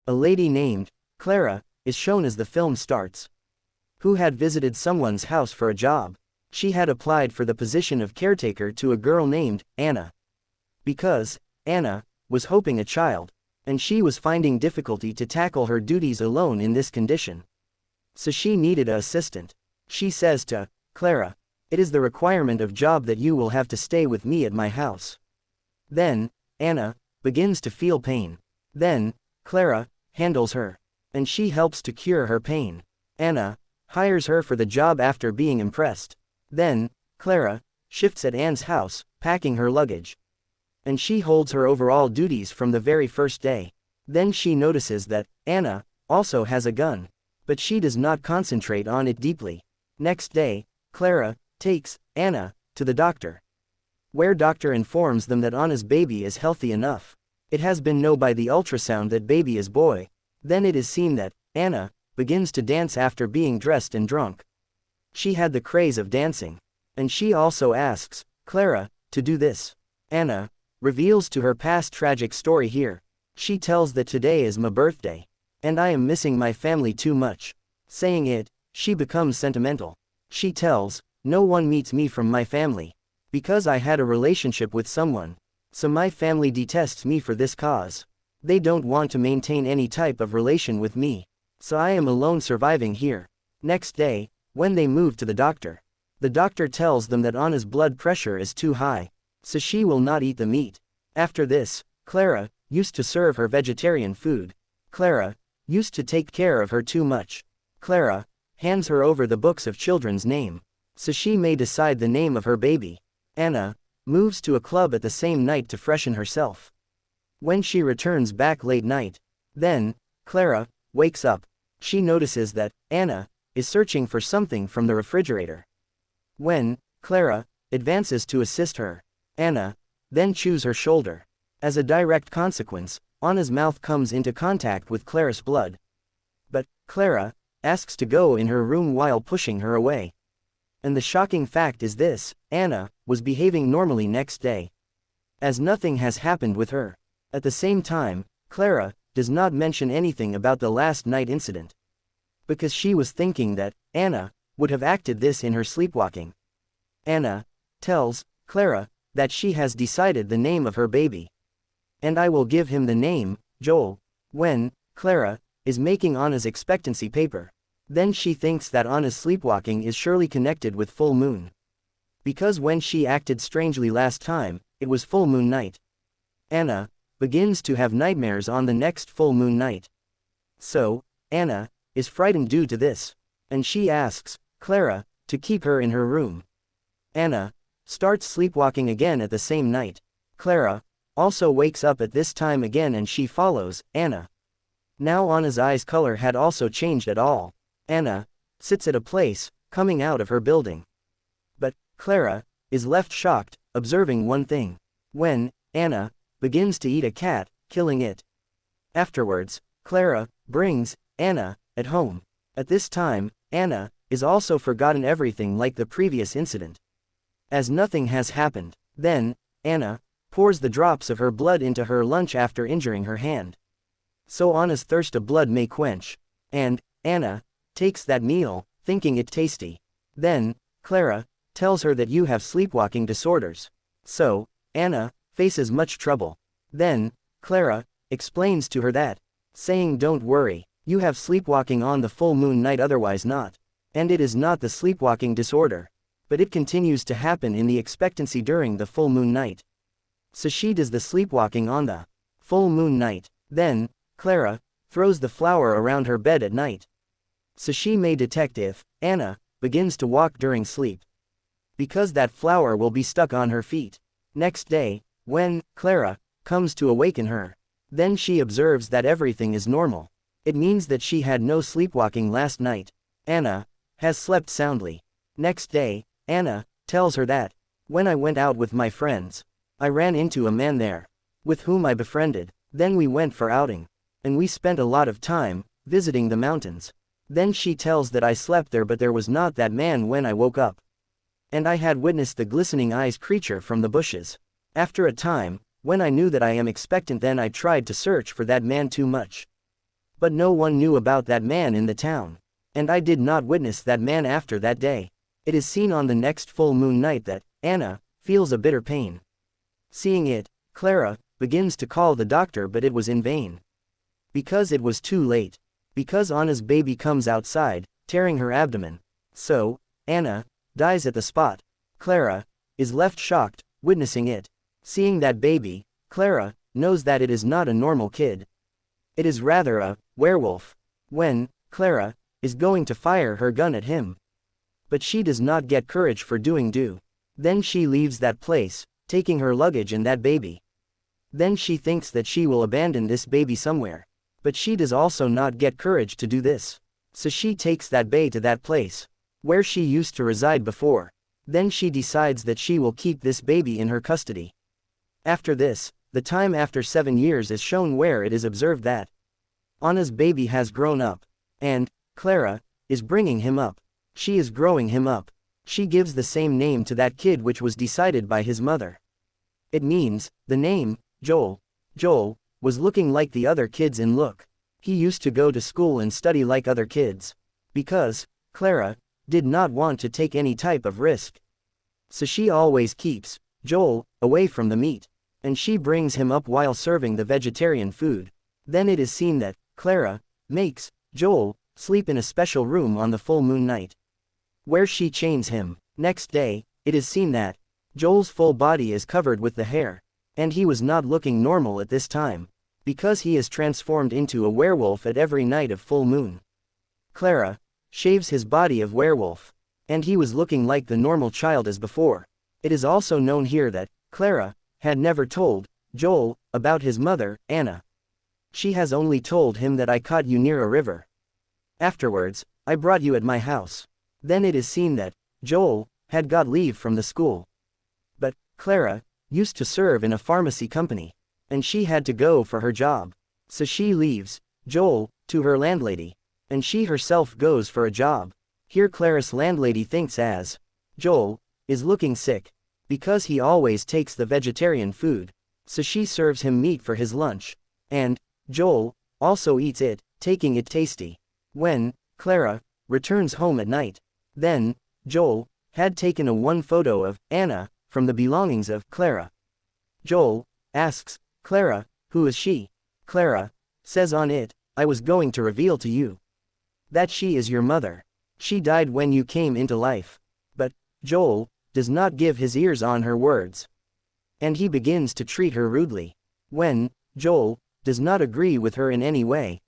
A lady named Clara is shown as the film starts, who had visited someone's house for a job. She had applied for the position of caretaker to a girl named Anna. Because Anna was hoping a child, and she was finding difficulty to tackle her duties alone in this condition. So she needed an assistant. She says to Clara, "It is the requirement of job that you will have to stay with me at my house." Then Anna begins to feel pain. Then Clara handles her, and she helps to cure her pain. Anna hires her for the job after being impressed. Then Clara shifts at Anne's house, packing her luggage, and she holds her overall duties from the very first day. Then she notices that Anna also has a gun, but she does not concentrate on it deeply. Next day, Clara takes Anna to the doctor, where doctor informs them that Anna's baby is healthy enough. It has been known by the ultrasound that baby is boy. Then it is seen that Anna begins to dance after being dressed and drunk. She had the craze of dancing, and she also asks Clara to do this. Anna reveals to her past tragic story here. She tells that today is my birthday, and I am missing my family too much. Saying it, she becomes sentimental. She tells, "No one meets me from my family, because I had a relationship with someone. So my family detests me for this cause. They don't want to maintain any type of relation with me. So I am alone surviving here." Next day, when they move to the doctor tells them that Anna's blood pressure is too high, so she will not eat the meat. After this, Clara used to serve her vegetarian food. Clara used to take care of her too much. Clara hands her over the books of children's name, so she may decide the name of her baby. Anna moves to a club at the same night to freshen herself. When she returns back late night, then Clara wakes up. She notices that Anna is searching for something from the refrigerator. When Clara advances to assist her, Anna then chews her shoulder. As a direct consequence, Anna's mouth comes into contact with Clara's blood. But Clara asks to go in her room while pushing her away. And the shocking fact is this: Anna was behaving normally next day, as nothing has happened with her. At the same time, Clara does not mention anything about the last night incident, because she was thinking that Anna would have acted this in her sleepwalking. Anna tells Clara that she has decided the name of her baby, and I will give him the name Joel. When Clara is making Anna's expectancy paper, then she thinks that Anna's sleepwalking is surely connected with full moon, because when she acted strangely last time, it was full moon night. Anna begins to have nightmares on the next full moon night. So Anna is frightened due to this, and she asks Clara to keep her in her room. Anna starts sleepwalking again at the same night. Clara also wakes up at this time again and she follows Anna. Now Anna's eyes color had also changed at all. Anna sits at a place coming out of her building, but Clara is left shocked, observing one thing. When Anna begins to eat a cat, killing it. Afterwards, Clara brings Anna at home. At this time, Anna is also forgotten everything like the previous incident, as nothing has happened. Then Anna pours the drops of her blood into her lunch after injuring her hand, so Anna's thirst of blood may quench, and Anna takes that meal, thinking it tasty. Then Clara tells her that you have sleepwalking disorders, so Anna faces much trouble. Then Clara explains to her that, saying, "Don't worry, you have sleepwalking on the full moon night, otherwise not. And it is not the sleepwalking disorder, but it continues to happen in the expectancy during the full moon night. So she does the sleepwalking on the full moon night." Then Clara throws the flower around her bed at night, so she may detect if Anna begins to walk during sleep, because that flower will be stuck on her feet. Next day, when Clara comes to awaken her, then she observes that everything is normal. It means that she had no sleepwalking last night. Anna has slept soundly. Next day, Anna tells her that, "When I went out with my friends, I ran into a man there, with whom I befriended. Then we went for outing, and we spent a lot of time visiting the mountains. Then she tells that I slept there, but there was not that man when I woke up, and I had witnessed the glistening eyes creature from the bushes. After a time, when I knew that I am expectant, then I tried to search for that man too much, But no one knew about that man in the town. And I did not witness that man after that day. It is seen on the next full moon night that Anna feels a bitter pain. Seeing it, Clara begins to call the doctor, but it was in vain. Because it was too late. Because Anna's baby comes outside, tearing her abdomen. So, Anna dies at the spot. Clara is left shocked, witnessing it. Seeing that baby, Clara knows that it is not a normal kid. It is rather a werewolf. When Clara is going to fire her gun at him. But she does not get courage for doing do. Then she leaves that place, taking her luggage and that baby. Then she thinks that she will abandon this baby somewhere. But she does also not get courage to do this. So she takes that baby to that place, where she used to reside before. Then she decides that she will keep this baby in her custody. After this, the time after 7 years is shown, where it is observed that Anna's baby has grown up. And Clara is bringing him up. She is growing him up. She gives the same name to that kid which was decided by his mother. It means, the name, Joel. Joel was looking like the other kids in look. He used to go to school and study like other kids. Because Clara did not want to take any type of risk. So she always keeps Joel away from the meat. And she brings him up while serving the vegetarian food. Then it is seen that Clara makes Joel sleep in a special room on the full moon night, where she chains him. Next day, it is seen that Joel's full body is covered with the hair, and he was not looking normal at this time, because he is transformed into a werewolf at every night of full moon. Clara shaves his body of werewolf, and he was looking like the normal child as before. It is also known here that Clara had never told Joel about his mother, Anna. She has only told him that I caught you near a river. Afterwards, I brought you at my house. Then it is seen that Joel had got leave from the school. But Clara used to serve in a pharmacy company, and she had to go for her job. So she leaves Joel to her landlady, and she herself goes for a job. Here Clara's landlady thinks as Joel is looking sick, because he always takes the vegetarian food, so she serves him meat for his lunch. And Joel also eats it, taking it tasty. When Clara returns home at night, then Joel had taken one photo of Anna from the belongings of Clara. Joel asks Clara, who is she? Clara says on it, I was going to reveal to you that she is your mother. She died when you came into life. But Joel does not give his ears on her words, and he begins to treat her rudely. When Joel does not agree with her in any way,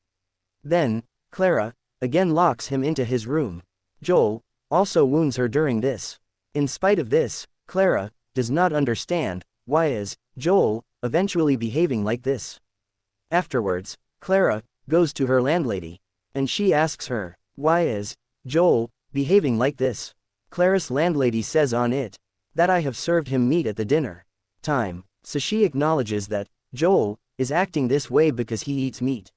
then Clara again locks him into his room. Joel also wounds her during this. In spite of this, Clara does not understand why is Joel eventually behaving like this. Afterwards, Clara goes to her landlady, and she asks her, why is Joel behaving like this? Clara's landlady says on it, that I have served him meat at the dinner time. So she acknowledges that Joel is acting this way because he eats meat.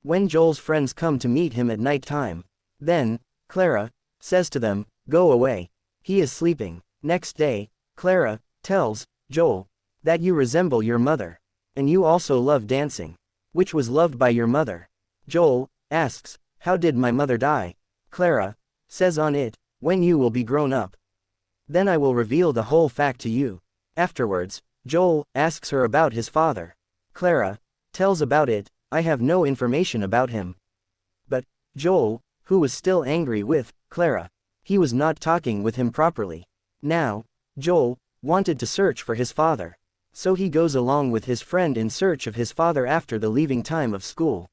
When Joel's friends come to meet him at night time, then Clara says to them, go away. He is sleeping. Next day, Clara tells Joel that you resemble your mother, and you also love dancing, which was loved by your mother. Joel asks, how did my mother die? Clara says on it, when you will be grown up, then I will reveal the whole fact to you. Afterwards, Joel asks her about his father. Clara tells about it, I have no information about him. But Joel, who was still angry with Clara, he was not talking with him properly. Now, Joel wanted to search for his father, so he goes along with his friend in search of his father after the leaving time of school.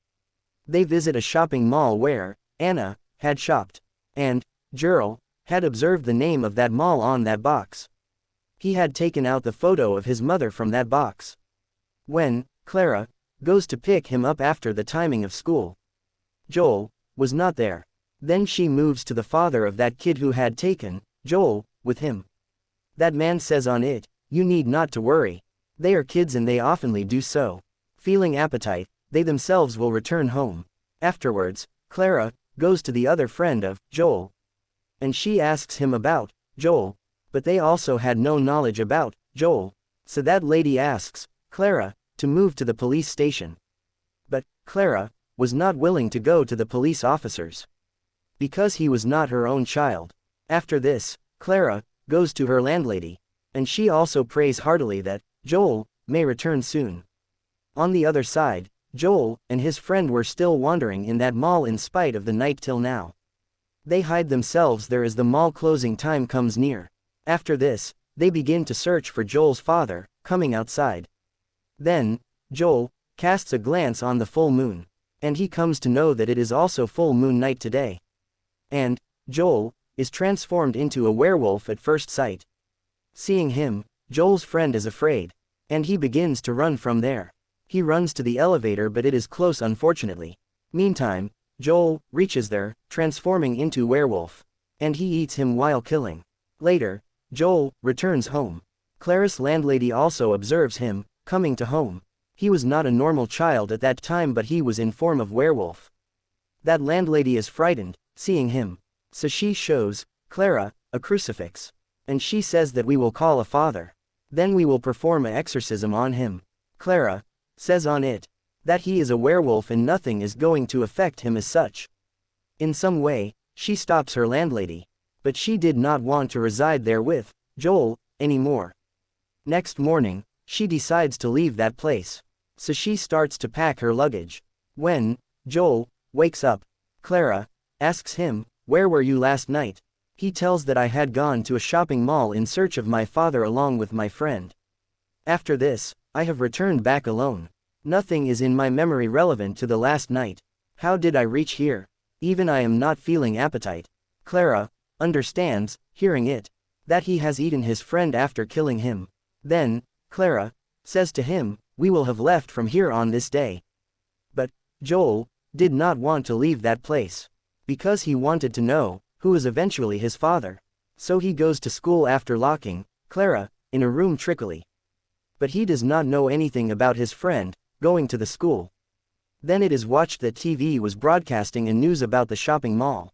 They visit a shopping mall where Anna had shopped, and Joel had observed the name of that mall on that box. He had taken out the photo of his mother from that box. When Clara goes to pick him up after the timing of school, Joel was not there. Then she moves to the father of that kid who had taken Joel with him. That man says on it, you need not to worry. They are kids and they oftenly do so. Feeling appetite, they themselves will return home. Afterwards, Clara goes to the other friend of Joel, and she asks him about Joel, but they also had no knowledge about Joel. So that lady asks Clara to move to the police station. But Clara was not willing to go to the police officers. Because he was not her own child. After this, Clara goes to her landlady, and she also prays heartily that Joel may return soon. On the other side, Joel and his friend were still wandering in that mall in spite of the night till now. They hide themselves there as the mall closing time comes near. After this, they begin to search for Joel's father, coming outside. Then, Joel casts a glance on the full moon, and he comes to know that it is also full moon night today. And Joel is transformed into a werewolf at first sight. Seeing him, Joel's friend is afraid, and he begins to run from there. He runs to the elevator, but it is close unfortunately. Meantime, Joel reaches there, transforming into werewolf, and he eats him while killing. Later, Joel returns home. Clara's landlady also observes him coming to home. He was not a normal child at that time, but he was in form of werewolf. That landlady is frightened, seeing him. So she shows Clara a crucifix, and she says that we will call a father. Then we will perform an exorcism on him. Clara says on it that he is a werewolf and nothing is going to affect him as such. In some way, she stops her landlady, but she did not want to reside there with Joel anymore. Next morning, she decides to leave that place. So she starts to pack her luggage. When Joel wakes up, Clara asks him, "Where were you last night?" He tells that I had gone to a shopping mall in search of my father along with my friend. After this, I have returned back alone. Nothing is in my memory relevant to the last night. How did I reach here? Even I am not feeling appetite. Clara understands, hearing it, that he has eaten his friend after killing him. Then, Clara says to him, "We will have left from here on this day." But Joel did not want to leave that place, because he wanted to know who is eventually his father. So he goes to school after locking Clara in a room trickery. But he does not know anything about his friend going to the school. Then it is watched that TV was broadcasting a news about the shopping mall.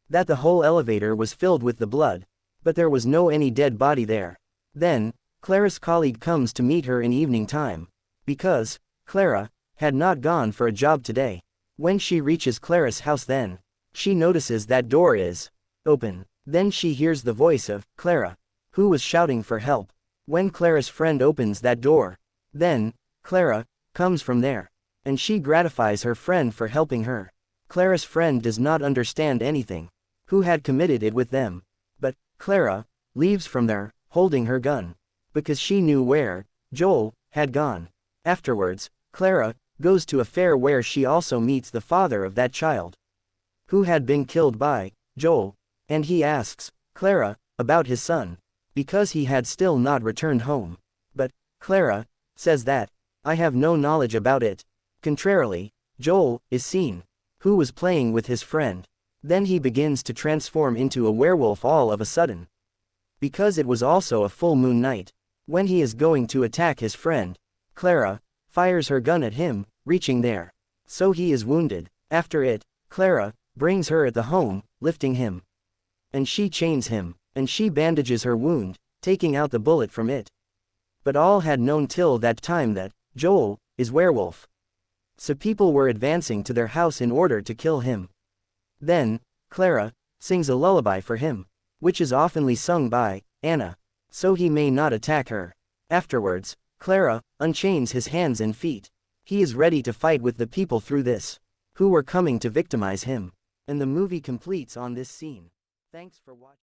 That the whole elevator was filled with the blood, but there was no any dead body there. Then, Clara's colleague comes to meet her in evening time, because Clara had not gone for a job today. When she reaches Clara's house, then she notices that door is open. Then she hears the voice of Clara, who was shouting for help. When Clara's friend opens that door, then Clara comes from there, and she gratifies her friend for helping her. Clara's friend does not understand anything, who had committed it with them, but Clara leaves from there, holding her gun, because she knew where Joel had gone. Afterwards, Clara goes to a fair where she also meets the father of that child, who had been killed by Joel, and he asks Clara about his son, because he had still not returned home. But Clara says that, "I have no knowledge about it." Contrarily, Joel is seen, who was playing with his friend. Then he begins to transform into a werewolf all of a sudden, because it was also a full moon night. When he is going to attack his friend, Clara fires her gun at him, reaching there. So he is wounded. After it, Clara brings her at the home, lifting him, and she chains him, and she bandages her wound, taking out the bullet from it. But all had known till that time that Joel is werewolf. So people were advancing to their house in order to kill him. Then, Clara sings a lullaby for him, which is oftenly sung by Anna, so he may not attack her. Afterwards, Clara unchains his hands and feet. He is ready to fight with the people through this, who were coming to victimize him. And the movie completes on this scene. Thanks for watching.